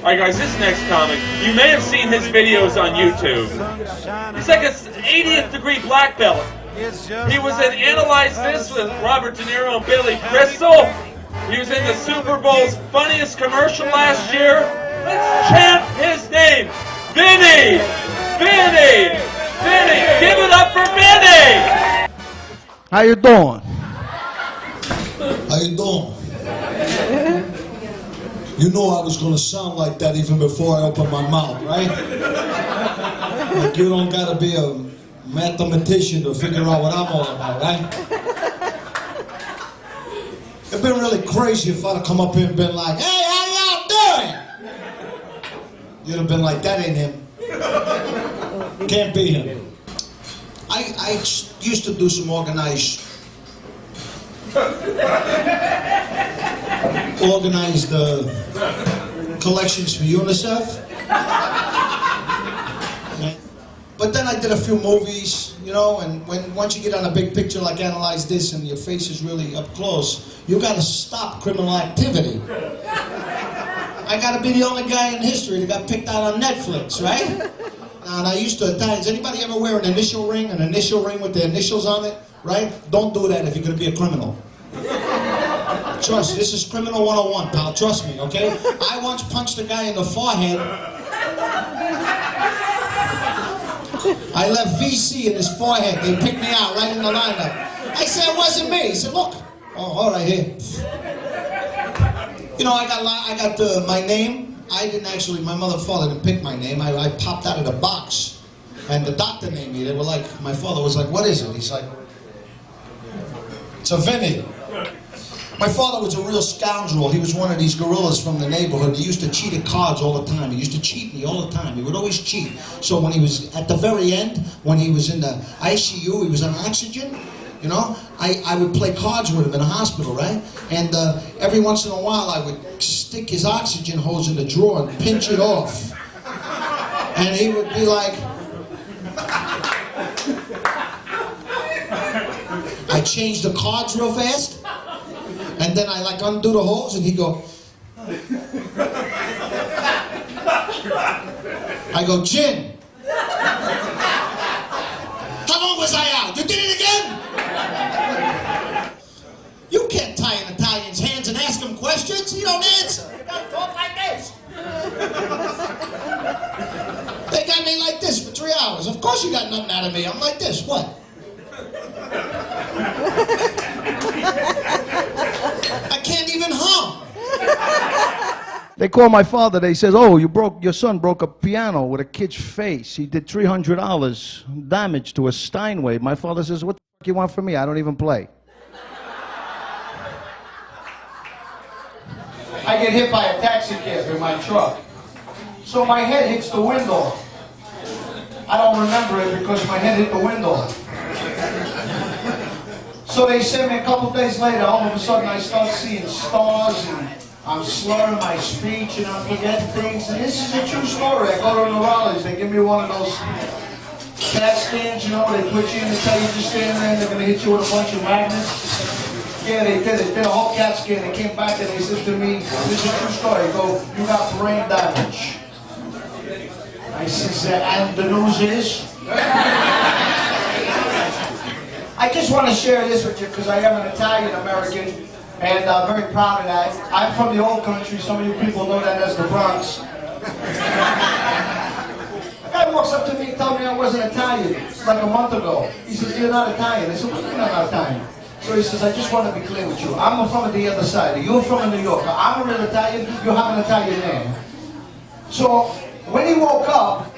Alright guys, this next comic, you may have seen his videos on YouTube. He's like a 80th degree black belt. He was in Analyze This with Robert De Niro and Billy Crystal. He was in the Super Bowl's funniest commercial last year. Let's chant his name. Vinny! Vinny! Vinny! Give it up for Vinny! How you doing? How you doing? You know I was going to sound like that even before I opened my mouth, right? Like you don't got to be a mathematician to figure out what I'm all about, right? It'd been really crazy if I'd have come up here and been like, hey, how y'all doing? You'd have been like, that ain't him. Can't be him. I used to do some organized collections for UNICEF. But then I did a few movies, you know, and once you get on a big picture like Analyze This and your face is really up close, you gotta stop criminal activity. I gotta be the only guy in history that got picked out on Netflix, right? Now, and I used to Italians, anybody ever wear an initial ring with the initials on it, right? Don't do that if you're gonna be a criminal. Trust, this is criminal 101, pal, trust me, okay? I once punched a guy in the forehead. I left VC in his forehead. They picked me out right in the lineup. I said, it wasn't me. He said, look. Oh, all right, here. You know, I got my name. I didn't actually, my mother and father didn't pick my name. I popped out of the box. And the doctor named me. They were like, my father was like, what is it? He's like, it's a Vinny. My father was a real scoundrel. He was one of these gorillas from the neighborhood. He used to cheat at cards all the time. He used to cheat me all the time. He would always cheat. So when he was at the very end, when he was in the ICU, he was on oxygen, you know, I would play cards with him in a hospital, right? And every once in a while, I would stick his oxygen hose in the drawer and pinch it off. And he would be like, I changed the cards real fast. And then I like undo the hose and he'd go. I go, Chin. How long was I out? You did it again? You can't tie an Italian's hands and ask him questions. He don't answer. You gotta talk like this. They got me like this for 3 hours. Of course you got nothing out of me. I'm like this. What? I can't even hum. They call my father. They says, oh, your son broke a piano with a kid's face. He did $300 damage to a Steinway. My father says, what the fuck you want from me? I don't even play. I get hit by a taxi cab in my truck. So my head hits the window. I don't remember it because my head hit the window. So they sent me a couple days later, all of a sudden I start seeing stars and I'm slurring my speech and I'm forgetting things. And this is a true story. I go to a neurologist, they give me one of those CAT scans, you know, they put you in and tell you to stand there and they're going to hit you with a bunch of magnets. Yeah, they did it. They did a whole CAT scan. They came back and they said to me, this is a true story. They go, you got brain damage. I says, and the news is? I just want to share this with you because I am an Italian-American and I'm very proud of that. I'm from the old country. Some of you people know that as the Bronx. A guy walks up to me and tells me I wasn't Italian like a month ago. He says, you're not Italian. I said, what do you mean I'm not Italian? So he says, I just want to be clear with you. I'm from the other side. You're from New York. I'm a real Italian. You have an Italian name. So when he woke up,